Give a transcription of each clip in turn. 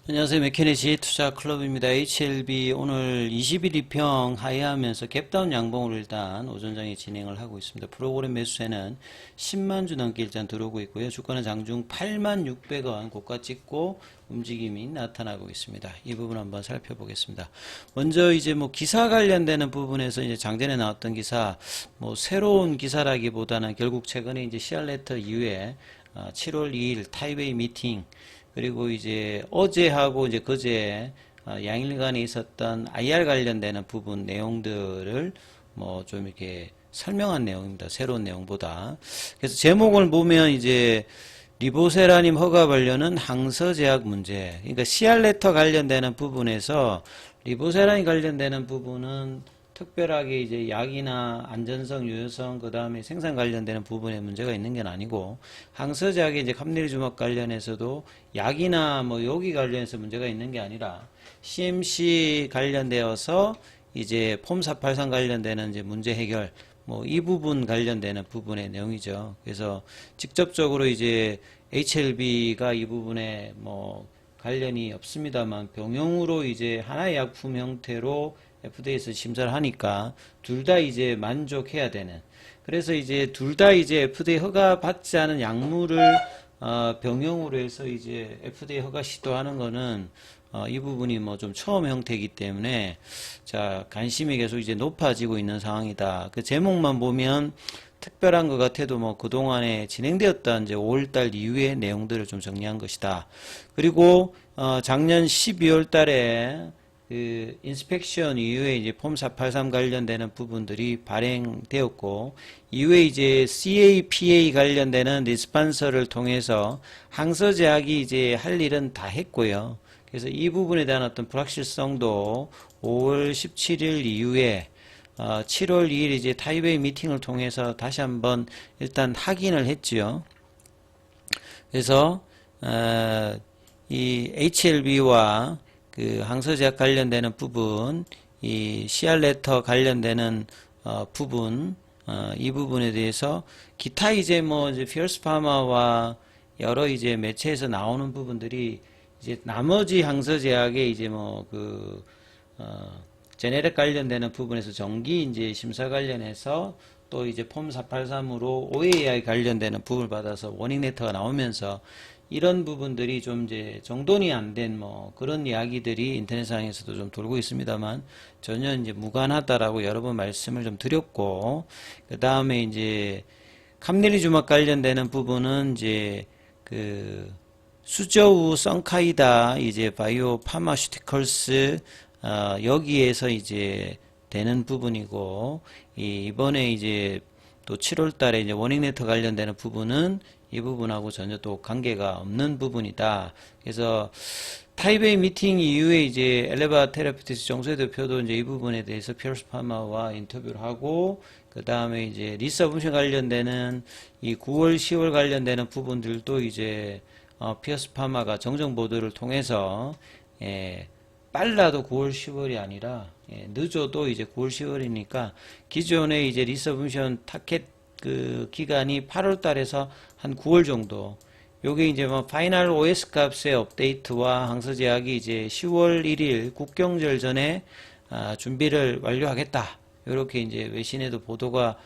안녕하세요. 맥케니지 투자클럽입니다. HLB 오늘 21일평 하회하면서 갭다운 양봉으로 일단 오전장에 진행을 하고 있습니다. 프로그램 매수세는 10만 주 넘게 일단 들어오고 있고요. 주가는 장중 8만 600원 고가 찍고 움직임이 나타나고 있습니다. 이 부분 한번 살펴보겠습니다. 먼저 이제 뭐 기사 관련되는 부분에서 이제 장전에 나왔던 기사, 뭐 새로운 기사라기보다는 결국 최근에 이제 시알레터 이후에 7월 2일 타이베이 미팅, 그리고 이제 어제하고 이제 그제 양일간에 있었던 IR 관련되는 부분 내용들을 뭐 좀 이렇게 설명한 내용입니다. 새로운 내용보다. 그래서 제목을 보면 이제 리보세라님 허가 관련은 항서제약 문제. 그러니까 CR레터 관련되는 부분에서 리보세라님 관련되는 부분은 특별하게 이제 약이나 안전성, 유효성, 그 다음에 생산 관련되는 부분에 문제가 있는 게 아니고, 항서제약의 이제 감리주막 관련해서도 약이나 뭐 여기 관련해서 문제가 있는 게 아니라 CMC 관련되어서 이제 폼483 관련되는 이제 문제 해결, 뭐 이 부분 관련되는 부분의 내용이죠. 그래서 직접적으로 이제 HLB가 이 부분에 뭐 관련이 없습니다만 병용으로 이제 하나의 약품 형태로 FDA에서 심사를 하니까 둘 다 이제 만족해야 되는. 그래서 이제 둘 다 이제 FDA 허가 받지 않은 약물을 병용으로 해서 이제 FDA 허가 시도하는 거는 이 부분이 뭐 좀 처음 형태이기 때문에 자 관심이 계속 이제 높아지고 있는 상황이다. 그 제목만 보면 특별한 것 같아도 뭐 그동안에 진행되었던 이제 5월달 이후의 내용들을 좀 정리한 것이다. 그리고 작년 12월 달에 그 인스펙션 이후에 이제 폼 483 관련되는 부분들이 발행되었고, 이후에 이제 CAPA 관련되는 리스판서를 통해서 항서제약이 이제 할 일은 다 했고요. 그래서 이 부분에 대한 어떤 불확실성도 5월 17일 이후에 7월 2일 이제 타이베이 미팅을 통해서 다시 한번 일단 확인을 했지요. 그래서 이 HLB와 그 항서제약 관련되는 부분, 이 CR레터 관련되는 부분, 이 부분에 대해서 기타 이제 뭐 이제 피어스파마와 여러 이제 매체에서 나오는 부분들이 이제 나머지 항서제약의 이제 뭐 그 제네릭 관련되는 부분에서 정기 이제 심사 관련해서 또 이제 폼 483으로 OAI 관련되는 부분을 받아서 워닝 레터가 나오면서 이런 부분들이 좀 이제 정돈이 안 된 뭐 그런 이야기들이 인터넷상에서도 좀 돌고 있습니다만 전혀 이제 무관하다라고 여러 번 말씀을 좀 드렸고, 그 다음에 이제 감릴리주막 관련되는 부분은 이제 그 수저우 썬카이다 이제 바이오 파마슈티컬스 여기에서 이제 되는 부분이고, 이번에 이제 또 7월 달에 이제 워닝 레터 관련되는 부분은 이 부분하고 전혀 또 관계가 없는 부분이다. 그래서 타이베이 미팅 이후에 이제 엘레바 테라피티스 정수혜 대표도 이제 이 부분에 대해서 피어스 파마와 인터뷰를 하고, 그 다음에 이제 리서브션 관련되는 이 9월, 10월 관련되는 부분들도 이제 피어스 파마가 정정 보도를 통해서 빨라도 9월, 10월이 아니라 늦어도 이제 9월, 10월이니까 기존의 이제 리서브션 타켓 그 기간이 8월 달에서 한 9월 정도. 요게 이제 뭐 파이널 OS 값의 업데이트와 항서제약이 이제 10월 1일 국경절 전에 준비를 완료하겠다. 요렇게 이제 외신에도 보도가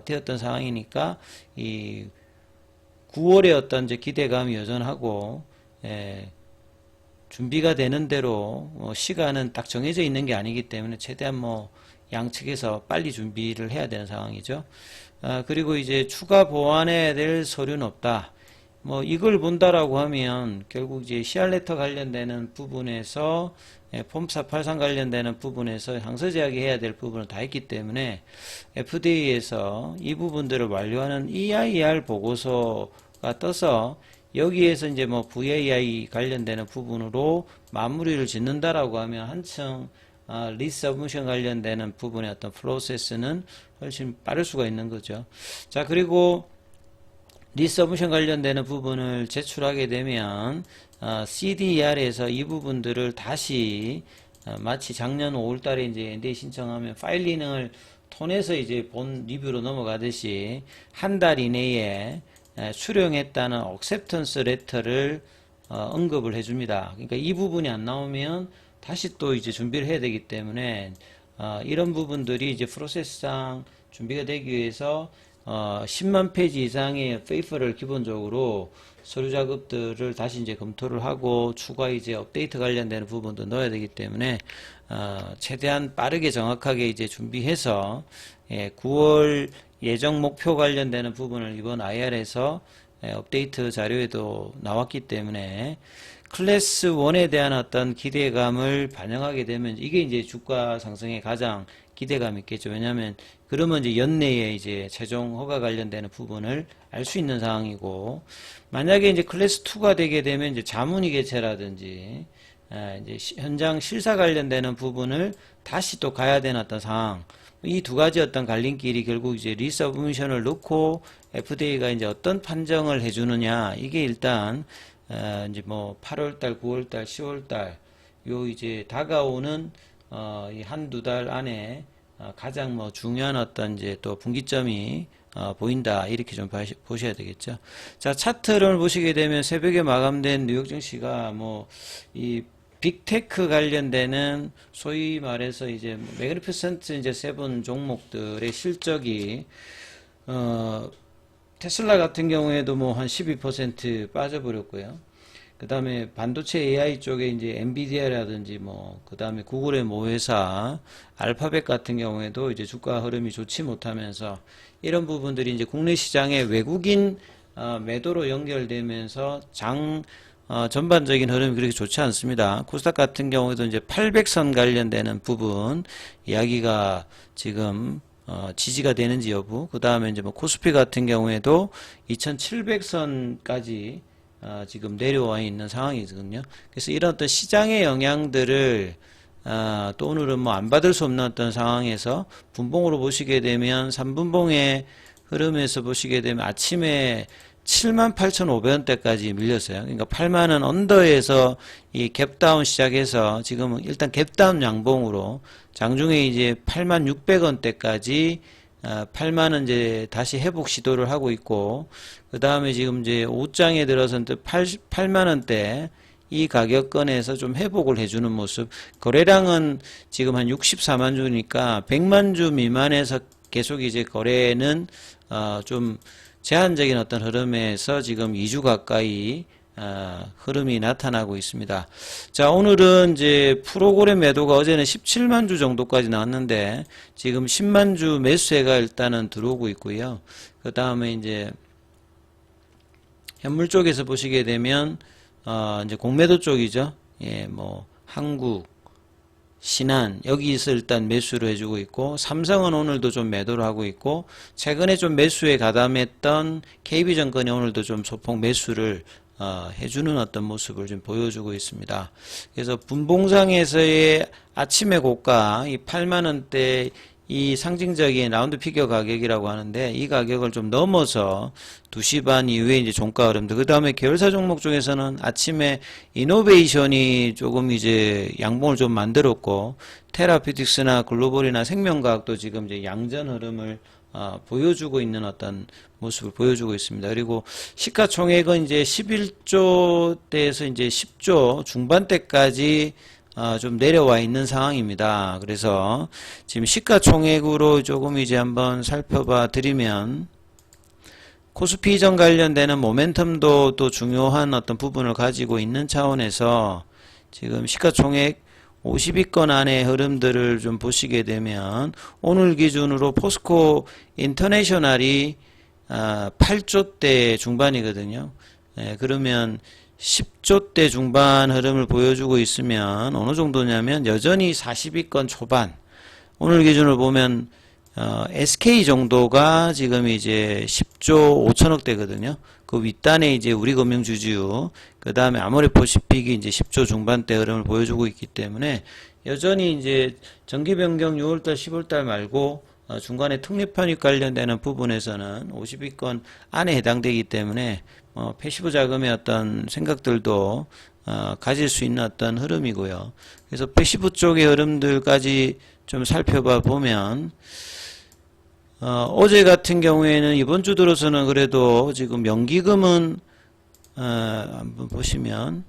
되었던 상황이니까 이 9월의 어떤 이제 기대감이 여전하고, 준비가 되는 대로 시간은 딱 정해져 있는 게 아니기 때문에 최대한 뭐 양측에서 빨리 준비를 해야 되는 상황이죠. 그리고 이제 추가 보완해야 될 서류는 없다. 뭐 이걸 본다라고 하면 결국 이제 시알레터 관련되는 부분에서 폼 483 관련되는 부분에서 항서제약이 해야 될 부분을 다 했기 때문에 FDA에서 이 부분들을 완료하는 EIR 보고서가 떠서 여기에서 이제 뭐 VAI 관련되는 부분으로 마무리를 짓는다라고 하면 한층 리서브션 관련되는 부분의 어떤 프로세스는 훨씬 빠를 수가 있는 거죠. 자, 그리고 리서브션 관련되는 부분을 제출하게 되면 CDER에서 이 부분들을 다시 마치 작년 5월 달에 이제 NDA 신청하면 파일링을 통해서 이제 본 리뷰로 넘어가듯이 한 달 이내에 수령했다는 억셉턴스 레터를 언급을 해줍니다. 그러니까 이 부분이 안 나오면 다시 또 이제 준비를 해야 되기 때문에 이런 부분들이 이제 프로세스상 준비가 되기 위해서 10만 페이지 이상의 페이퍼를 기본적으로 서류 작업들을 다시 이제 검토를 하고 추가 이제 업데이트 관련되는 부분도 넣어야 되기 때문에 최대한 빠르게 정확하게 이제 준비해서 9월 예정 목표 관련되는 부분을 이번 IR에서 업데이트 자료에도 나왔기 때문에 클래스 1에 대한 어떤 기대감을 반영하게 되면 이게 이제 주가 상승에 가장 기대감이 있겠죠. 왜냐하면 그러면 이제 연내에 이제 최종 허가 관련되는 부분을 알 수 있는 상황이고, 만약에 이제 클래스 2가 되게 되면 이제 자문위 개최라든지 이제 현장 실사 관련되는 부분을 다시 또 가야 되는 어떤 상황, 이 두 가지 어떤 갈림길이 결국 이제 리서브미션을 넣고 FDA가 이제 어떤 판정을 해주느냐, 이게 일단 이제 뭐 8월달, 9월달, 10월달 요 이제 다가오는 이 한두 달 안에 가장 뭐 중요한 어떤 이제 또 분기점이 보인다, 이렇게 좀 보셔야 되겠죠. 자, 차트를 보시게 되면 새벽에 마감된 뉴욕 증시가 뭐 이 빅테크 관련되는 소위 말해서 이제 매그니피센트 이제 세븐 종목들의 실적이 테슬라 같은 경우에도 뭐 한 12% 빠져버렸고요. 그 다음에 반도체 AI 쪽에 이제 엔비디아라든지 뭐, 그 다음에 구글의 모회사, 알파벳 같은 경우에도 이제 주가 흐름이 좋지 못하면서 이런 부분들이 이제 국내 시장에 외국인 매도로 연결되면서 전반적인 흐름이 그렇게 좋지 않습니다. 코스닥 같은 경우에도 이제 800선 관련되는 부분 이야기가 지금 지지가 되는지 여부, 그 다음에 이제 뭐 코스피 같은 경우에도 2700선까지 지금 내려와 있는 상황이거든요. 그래서 이런 어떤 시장의 영향들을 또 오늘은 뭐 안 받을 수 없는 어떤 상황에서 분봉으로 보시게 되면 3분봉의 흐름에서 보시게 되면 아침에 78,500원대까지 밀렸어요. 그러니까 8만원 언더에서 이 갭다운 시작해서 지금은 일단 갭다운 양봉으로 장중에 이제 86,600원대까지 8만원 이제 다시 회복 시도를 하고 있고, 그 다음에 지금 이제 오후장에 들어서 8만원대 이 가격권에서 좀 회복을 해주는 모습. 거래량은 지금 한 64만 주니까 100만 주 미만에서 계속 이제 거래는 좀 제한적인 어떤 흐름에서 지금 2주 가까이 흐름이 나타나고 있습니다. 자, 오늘은 이제 프로그램 매도가 어제는 17만 주 정도까지 나왔는데 지금 10만 주 매수세가 일단은 들어오고 있고요. 그 다음에 이제 현물 쪽에서 보시게 되면 이제 공매도 쪽이죠. 예, 뭐 한국, 신한 여기서 일단 매수를 해주고 있고, 삼성은 오늘도 좀 매도를 하고 있고, 최근에 좀 매수에 가담했던 KB증권이 오늘도 좀 소폭 매수를 해주는 어떤 모습을 좀 보여주고 있습니다. 그래서 분봉상에서의 아침의 고가 이 8만원대 이 상징적인 라운드 피겨 가격이라고 하는데, 이 가격을 좀 넘어서 2시 반 이후에 이제 종가 흐름들, 그 다음에 계열사 종목 중에서는 아침에 이노베이션이 조금 이제 양봉을 좀 만들었고, 테라피틱스나 글로벌이나 생명과학도 지금 이제 양전 흐름을 보여주고 있는 어떤 모습을 보여주고 있습니다. 그리고 시가총액은 이제 11조대에서 이제 10조 중반대까지 좀 내려와 있는 상황입니다. 그래서 지금 시가총액으로 조금 이제 한번 살펴봐 드리면, 코스피 이전 관련되는 모멘텀도 또 중요한 어떤 부분을 가지고 있는 차원에서 지금 시가총액 50위권 안의 흐름들을 좀 보시게 되면, 오늘 기준으로 포스코 인터내셔널이 8조대 중반이거든요. 그러면 10조대 중반 흐름을 보여주고 있으면 어느 정도냐면 여전히 40위권 초반, 오늘 기준으로 보면 SK 정도가 지금 이제 10조 5천억대거든요. 그 윗단에 이제 우리금융주주, 그 다음에 아모레퍼시픽이 이제 10조 중반대 흐름을 보여주고 있기 때문에 여전히 이제 정기변경 6월달, 10월달 말고 중간에 특례편입 관련되는 부분에서는 50위권 안에 해당되기 때문에 패시브 자금의 어떤 생각들도 가질 수 있는 어떤 흐름이고요. 그래서 패시브 쪽의 흐름들까지 좀 살펴봐 보면, 어제 같은 경우에는 이번 주 들어서는 그래도 지금 연기금은 한번 보시면,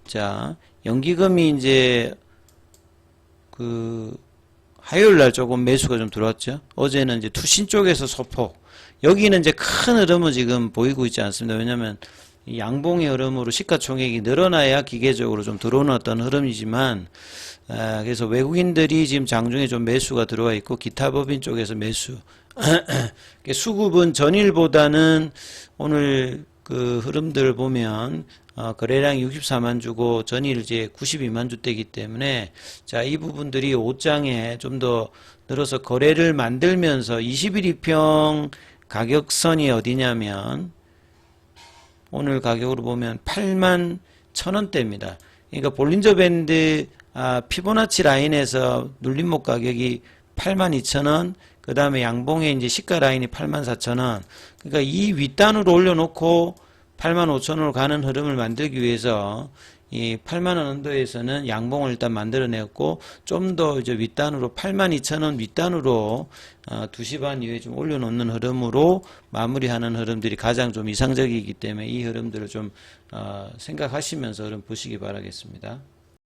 자, 연기금이 이제, 화요일 날 조금 매수가 좀 들어왔죠. 어제는 이제 투신 쪽에서 소폭. 여기는 이제 큰 흐름은 지금 보이고 있지 않습니다. 왜냐면, 이 양봉의 흐름으로 시가총액이 늘어나야 기계적으로 좀 들어오는 어떤 흐름이지만, 그래서 외국인들이 지금 장중에 좀 매수가 들어와 있고, 기타 법인 쪽에서 매수. 수급은 전일보다는 오늘 그 흐름들을 보면, 거래량이 64만 주고 전일 이제 92만 주대이기 때문에, 자, 이 부분들이 5장에 좀 더 늘어서 거래를 만들면서 21일평 가격선이 어디냐면, 오늘 가격으로 보면 8만 1,000원대입니다. 그러니까 볼린저 밴드, 피보나치 라인에서 눌림목 가격이 82,000원, 그 다음에 양봉의 이제 시가 라인이 84,000원. 그러니까 이 윗단으로 올려놓고 85,000원으로 가는 흐름을 만들기 위해서 이 8만원 언더에서는 양봉을 일단 만들어냈고, 좀 더 이제 윗단으로 82,000원 윗단으로 2시 반 이후에 좀 올려놓는 흐름으로 마무리하는 흐름들이 가장 좀 이상적이기 때문에 이 흐름들을 좀 생각하시면서 흐름 보시기 바라겠습니다.